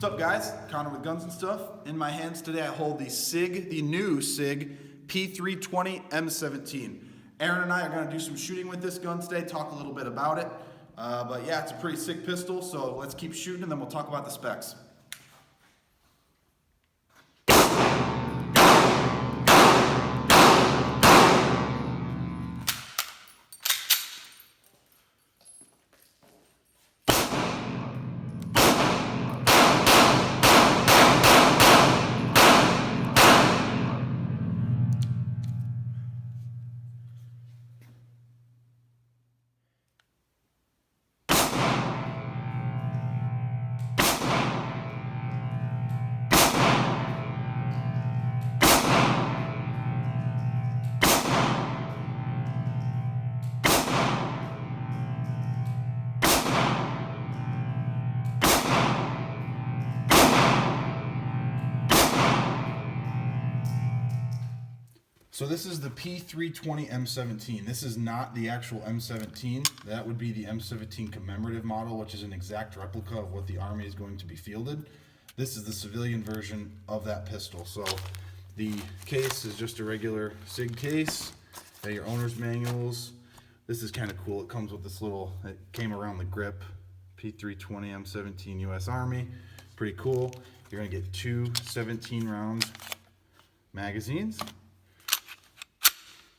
What's up, guys? Connor with Guns and Stuff. In my hands today I hold the new Sig P320 M17. Aaron and I are going to do some shooting with this gun today, talk a little bit about it. But yeah, it's a pretty sick pistol, so let's keep shooting and then we'll talk about the specs. So this is the P320 M17. This is not the actual M17. That would be the M17 commemorative model, which is an exact replica of what the Army is going to be fielded. This is the civilian version of that pistol. So the case is just a regular Sig case. Got your owner's manuals. This is kind of cool. It comes with this little, it came around the grip, P320 M17 US Army. Pretty cool. You're gonna get two 17-round magazines.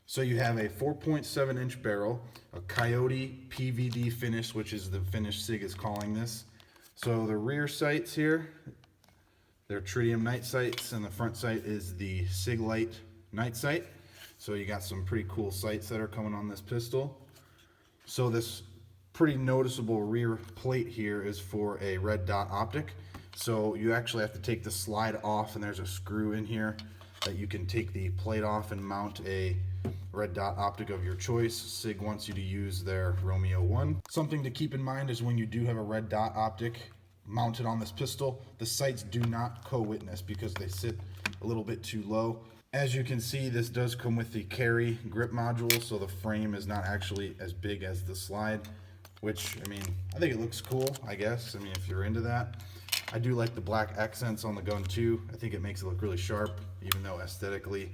So you have a 4.7-inch barrel, a Coyote PVD finish, which is the finish Sig is calling this. So the rear sights here, they're tritium night sights, and the front sight is the Sig Light night sight. So you got some pretty cool sights that are coming on this pistol. So this pretty noticeable rear plate here is for a red dot optic. So you actually have to take the slide off, and there's a screw in here that you can take the plate off and mount a red dot optic of your choice. Sig wants you to use their Romeo 1. Something to keep in mind is when you do have a red dot optic mounted on this pistol, the sights do not co-witness because they sit a little bit too low. As you can see, this does come with the carry grip module, so the frame is not actually as big as the slide, which, I mean, I think it looks cool, I guess. I mean, if you're into that. I do like the black accents on the gun too. I think it makes it look really sharp, even though aesthetically,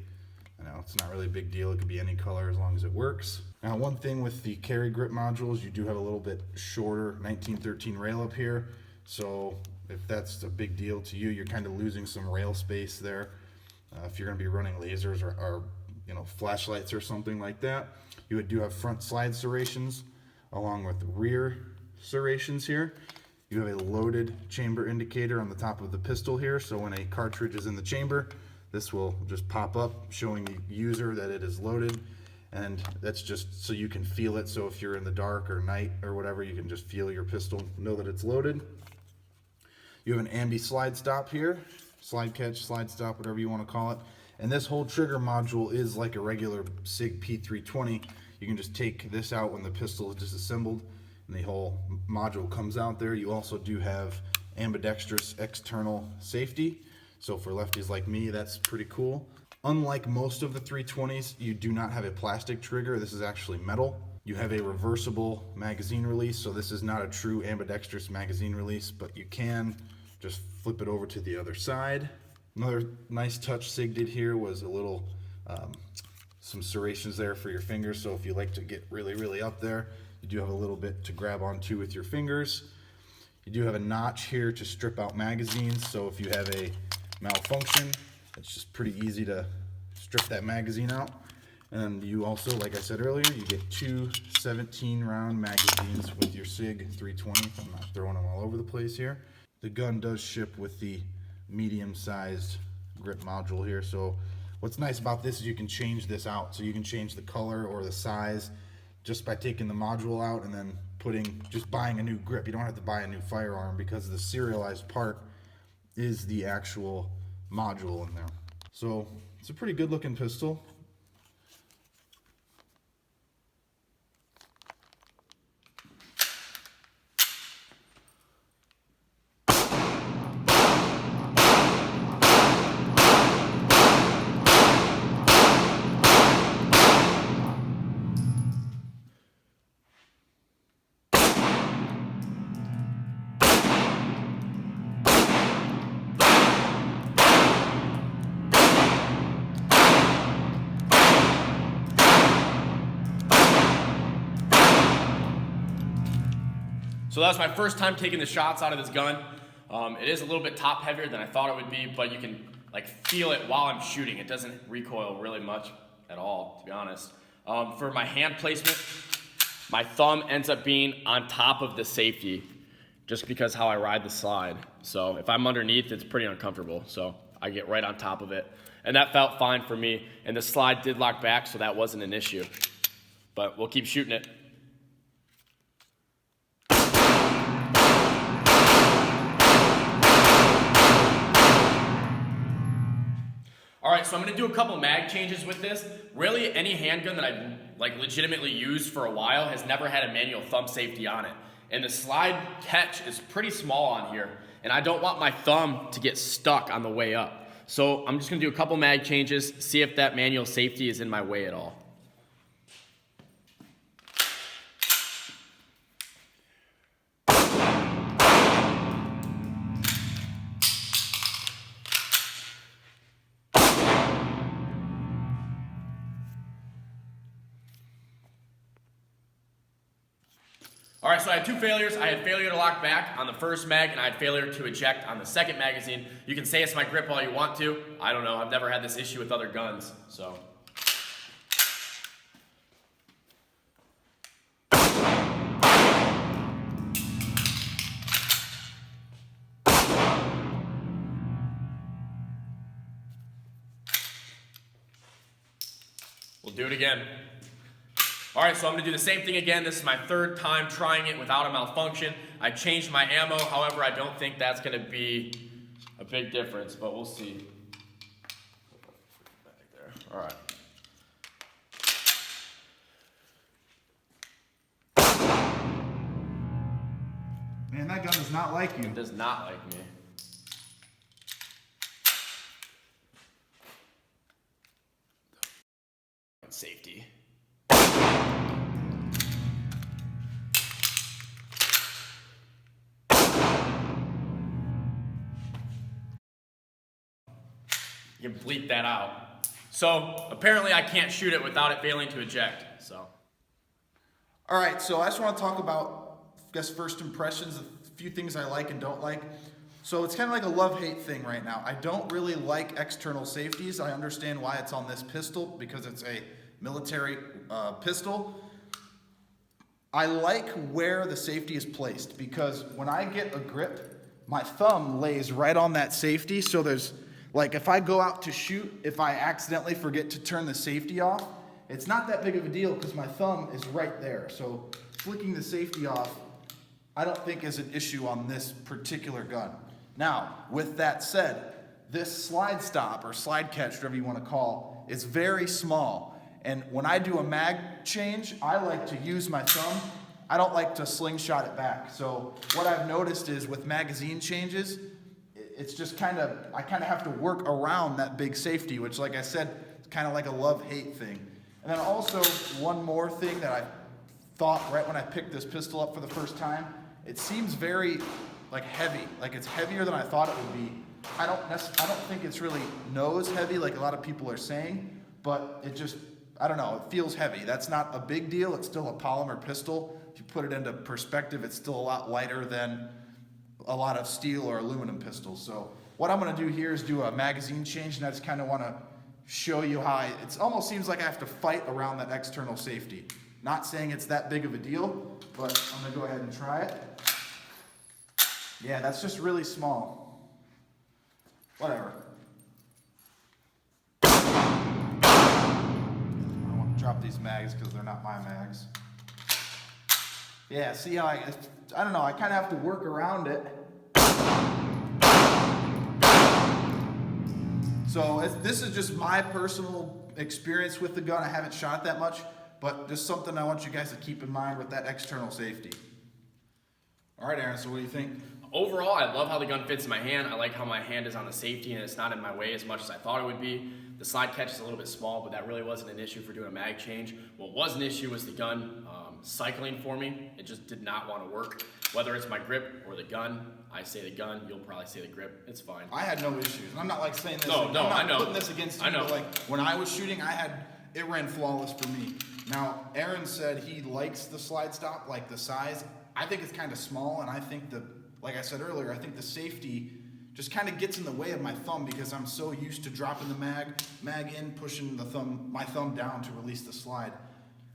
I know it's not really a big deal. It could be any color as long as it works. Now, one thing with the carry grip modules, you do have a little bit shorter 1913 rail up here. So if that's a big deal to you, you're kind of losing some rail space there. If you're going to be running lasers or you know, flashlights or something like that, you do have front slide serrations along with rear serrations here. You have a loaded chamber indicator on the top of the pistol here. So when a cartridge is in the chamber, this will just pop up showing the user that it is loaded, and that's just so you can feel it. So if you're in the dark or night or whatever, you can just feel your pistol, know that it's loaded. You have an ambi slide stop here, slide catch, slide stop, whatever you want to call it. And this whole trigger module is like a regular Sig P320. You can just take this out when the pistol is disassembled, and the whole module comes out there. You also do have ambidextrous external safety. So for lefties like me, that's pretty cool. Unlike most of the 320s, you do not have a plastic trigger. This is actually metal. You have a reversible magazine release, so this is not a true ambidextrous magazine release, but you can just flip it over to the other side. Another nice touch Sig did here was a little, some serrations there for your fingers, so if you like to get really, really up there, you do have a little bit to grab onto with your fingers. You do have a notch here to strip out magazines, so if you have a malfunction, it's just pretty easy to strip that magazine out. And you also, like I said earlier, you get two 17-round magazines with your Sig 320. I'm not throwing them all over the place here. The gun does ship with the medium-sized grip module here. So what's nice about this is you can change this out. So you can change the color or the size just by taking the module out and then just buying a new grip. You don't have to buy a new firearm because the serialized part is the actual module in there. So it's a pretty good looking pistol. So that was my first time taking the shots out of this gun. It is a little bit top heavier than I thought it would be, but you can like feel it while I'm shooting. It doesn't recoil really much at all, to be honest. For my hand placement, my thumb ends up being on top of the safety just because how I ride the slide. So if I'm underneath, it's pretty uncomfortable. So I get right on top of it. And that felt fine for me. And the slide did lock back, so that wasn't an issue. But we'll keep shooting it. All right, so I'm gonna do a couple mag changes with this. Really, any handgun that I've like legitimately used for a while has never had a manual thumb safety on it. And the slide catch is pretty small on here. And I don't want my thumb to get stuck on the way up. So I'm just gonna do a couple mag changes, see if that manual safety is in my way at all. All right, so I had two failures. I had failure to lock back on the first mag, and I had failure to eject on the second magazine. You can say it's my grip all you want to. I don't know. I've never had this issue with other guns, so. We'll do it again. All right, so I'm gonna do the same thing again. This is my third time trying it without a malfunction. I changed my ammo, however, I don't think that's gonna be a big difference, but we'll see. Back there. All right. Man, that gun does not like you. It does not like me. Safety. You can bleep that out. So apparently I can't shoot it without it failing to eject. So. All right, so I just want to talk about, I guess, first impressions, a few things I like and don't like. So it's kind of like a love-hate thing right now. I don't really like external safeties. I understand why it's on this pistol because it's a military pistol. I like where the safety is placed because when I get a grip, my thumb lays right on that safety. So there's, like, if I go out to shoot, if I accidentally forget to turn the safety off, it's not that big of a deal because my thumb is right there. So flicking the safety off, I don't think is an issue on this particular gun. Now, with that said, this slide stop or slide catch, whatever you want to call, is very small. And when I do a mag change, I like to use my thumb. I don't like to slingshot it back. So what I've noticed is with magazine changes, it's just I kind of have to work around that big safety, which, like I said, it's kind of like a love-hate thing. And then also one more thing that I thought right when I picked this pistol up for the first time, it seems very like heavy, like it's heavier than I thought it would be. I don't think it's really nose heavy like a lot of people are saying, but it just, I don't know, it feels heavy. That's not a big deal. It's still a polymer pistol. If you put it into perspective, it's still a lot lighter than a lot of steel or aluminum pistols. So what I'm gonna do here is do a magazine change, and I just kind of wanna show you how it almost seems like I have to fight around that external safety. Not saying it's that big of a deal, but I'm gonna go ahead and try it. Yeah, that's just really small. Whatever. I don't want to drop these mags because they're not my mags. Yeah, see how I don't know, I kind of have to work around it. So this is just my personal experience with the gun. I haven't shot it that much, but just something I want you guys to keep in mind with that external safety. All right, Aaron, so what do you think? Overall, I love how the gun fits in my hand. I like how my hand is on the safety and it's not in my way as much as I thought it would be. The slide catch is a little bit small, but that really wasn't an issue for doing a mag change. What was an issue was the gun cycling for me. It just did not want to work. Whether it's my grip or the gun, I say the gun, you'll probably say the grip. It's fine. I had no issues. And I'm not like saying this. No, I'm not I know. putting this against you. I know. But like when I was shooting, it ran flawless for me. Now, Aaron said he likes the slide stop, like the size. I think it's kind of small, and I think like I said earlier, I think the safety just kind of gets in the way of my thumb because I'm so used to dropping the mag in, pushing my thumb down to release the slide.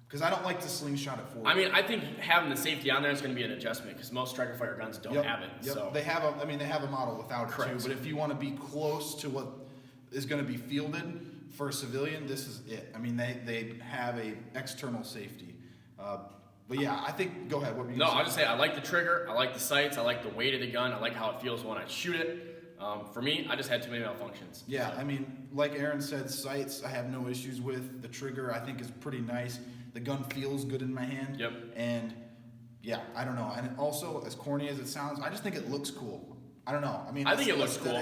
Because I don't like to slingshot it forward. I mean, I think having the safety on there is going to be an adjustment because most striker fire guns don't have it. Yep. So they have a model without it too. But if you want to be close to what is going to be fielded for a civilian, this is it. I mean, they have a external safety. But yeah, I think, go ahead. What were you No, saying? I'll just say I like the trigger, I like the sights, I like the weight of the gun, I like how it feels when I shoot it. For me, I just had too many malfunctions. Yeah, I mean, like Aaron said, sights I have no issues with. The trigger I think is pretty nice. The gun feels good in my hand. Yep. And yeah, I don't know. And also, as corny as it sounds, I just think it looks cool. I don't know. I mean, I think it looks cool.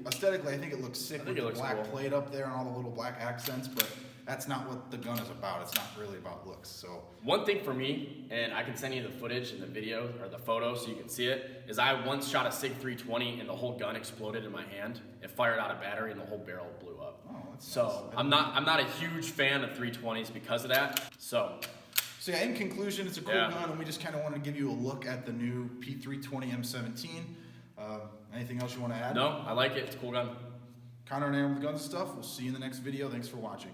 Aesthetically, I think it looks sick with the black cool. plate up there and all the little black accents, but that's not what the gun is about. It's not really about looks. So one thing for me, and I can send you the footage and the video or the photo so you can see it, is I once shot a Sig 320 and the whole gun exploded in my hand. It fired out a battery and the whole barrel blew up. Oh, that's so nice. I'm not a huge fan of 320s because of that. So yeah, in conclusion, it's a cool Yeah. gun, and we just kind of want to give you a look at the new P320 M17. Anything else you want to add? no, I like it. It's a cool gun. Connor and Aaron with Guns and Stuff. We'll see you in the next video. Thanks for watching.